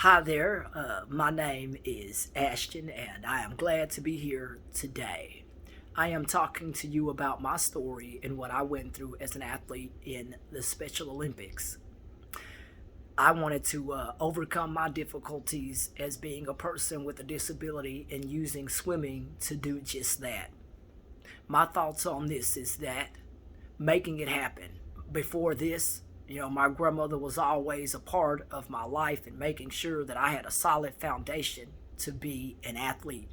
Hi there, my name is Ashton, and I am glad to be here today. I am talking to you about my story and what I went through as an athlete in the Special Olympics. I wanted to overcome my difficulties as being a person with a disability and using swimming to do just that. My thoughts on this is that making it happen. Before this, my grandmother was always a part of my life and making sure that I had a solid foundation to be an athlete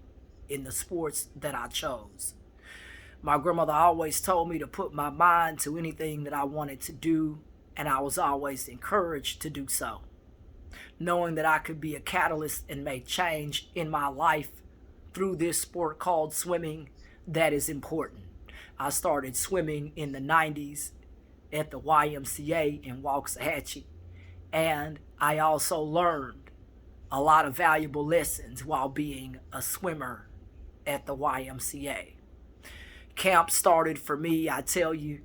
in the sports that I chose. My grandmother always told me to put my mind to anything that I wanted to do, and I was always encouraged to do so. Knowing that I could be a catalyst and make change in my life through this sport called swimming, that is important. I started swimming in the 90s at the YMCA in Waxahachie, and I also learned a lot of valuable lessons while being a swimmer at the YMCA. Camp started for me, I tell you,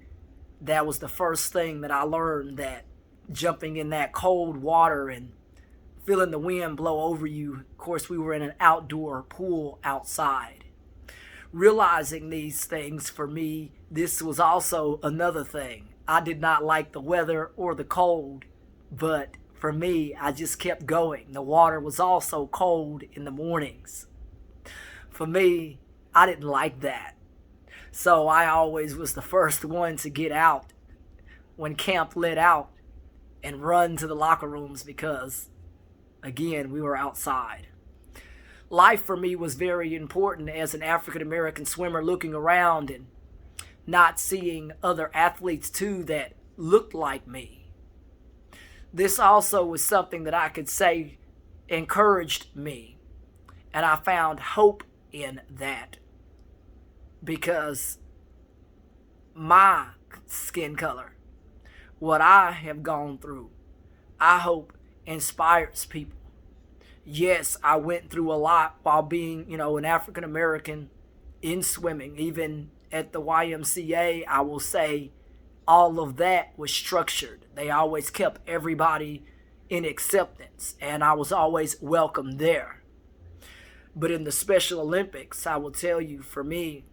that was the first thing that I learned, that jumping in that cold water and feeling the wind blow over you. Of course, we were in an outdoor pool outside. Realizing these things for me, this was also another thing. I did not like the weather or the cold, but for me, I just kept going. The water was also cold in the mornings. For me, I didn't like that. So I always was the first one to get out when camp let out and run to the locker rooms because, again, we were outside. Life for me was very important as an African American swimmer, looking around and not seeing other athletes too that looked like me. This also was something that I could say encouraged me, and I found hope in that because my skin color, what I have gone through, I hope inspires people. Yes, I went through a lot while being, an African American in swimming. Even at the YMCA, I will say all of that was structured. They always kept everybody in acceptance, and I was always welcome there. But in the Special Olympics, I will tell you, for me,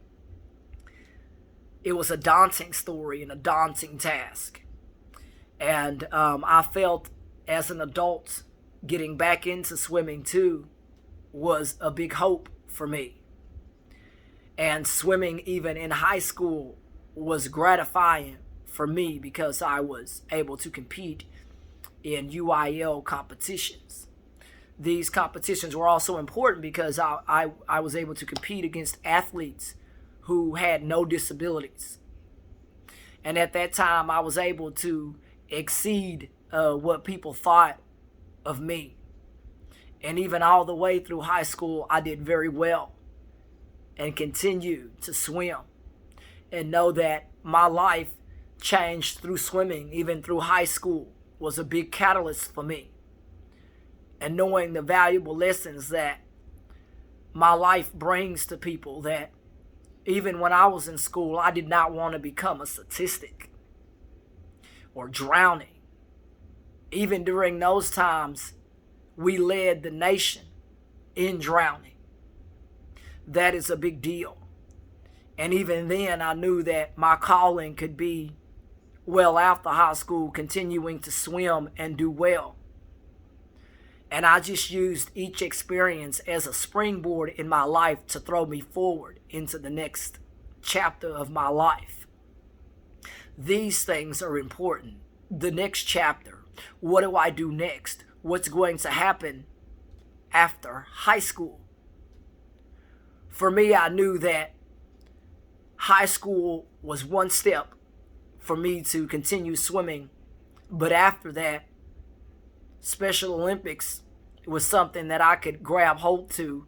it was a daunting story and a daunting task. And I felt as an adult getting back into swimming too was a big hope for me. And swimming even in high school was gratifying for me because I was able to compete in UIL competitions. These competitions were also important because I was able to compete against athletes who had no disabilities. And at that time, I was able to exceed what people thought of me. And even all the way through high school, I did very well and continued to swim and know that my life changed through swimming, even through high school, was a big catalyst for me. And knowing the valuable lessons that my life brings to people, that even when I was in school, I did not want to become a statistic or drowning. Even during those times, we led the nation in drowning. That is a big deal. And even then, I knew that my calling could be well after high school, continuing to swim and do well. And I just used each experience as a springboard in my life to throw me forward into the next chapter of my life. These things are important. The next chapter. What do I do next? What's going to happen after high school? For me, I knew that high school was one step for me to continue swimming. But after that, Special Olympics was something that I could grab hold to.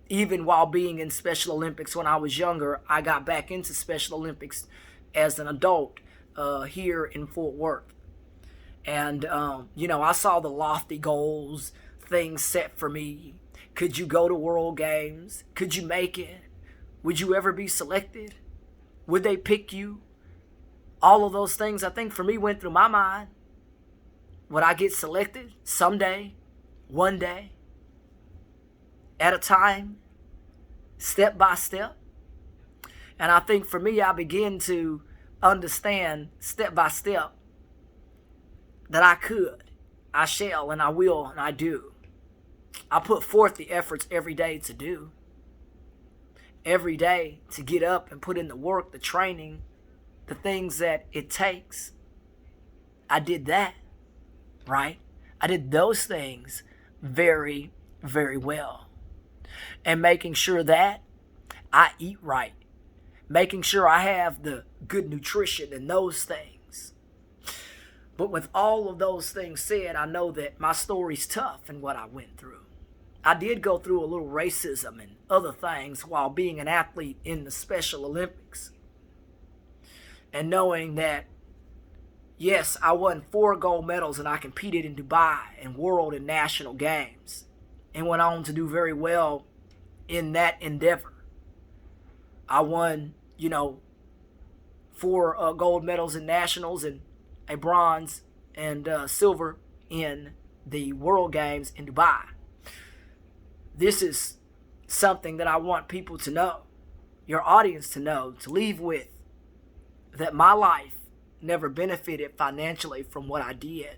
Even while being in Special Olympics when I was younger, I got back into Special Olympics as an adult here in Fort Worth. And, I saw the lofty goals, things set for me. Could you go to World Games? Could you make it? Would you ever be selected? Would they pick you? All of those things, I think, for me, went through my mind. Would I get selected? Someday, one day, at a time, step by step. And I think for me, I begin to understand step by step that I could, I shall, and I will, and I do. I put forth the efforts every day to do. Every day to get up and put in the work, the training, the things that it takes. I did that, right? I did those things very, very well. And making sure that I eat right. Making sure I have the good nutrition and those things. But with all of those things said, I know that my story's tough and what I went through. I did go through a little racism and other things while being an athlete in the Special Olympics. And knowing that, yes, I won 4 gold medals and I competed in Dubai and world and national games. And went on to do very well in that endeavor. I won, 4 gold medals in nationals and a bronze and silver in the World Games in Dubai. This is something that I want people to know, your audience to know, to leave with, that my life never benefited financially from what I did.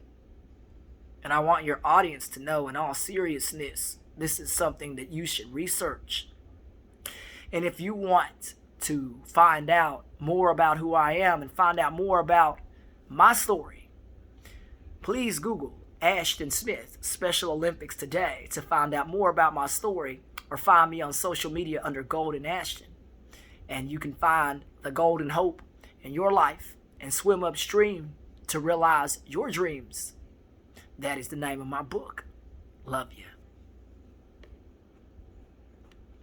And I want your audience to know, in all seriousness, this is something that you should research. And if you want to find out more about who I am and find out more about my story, please Google Ashton Smith Special Olympics today to find out more about my story, or find me on social media under Golden Ashton. And you can find the golden hope in your life and swim upstream to realize your dreams. That is the name of my book. Love you.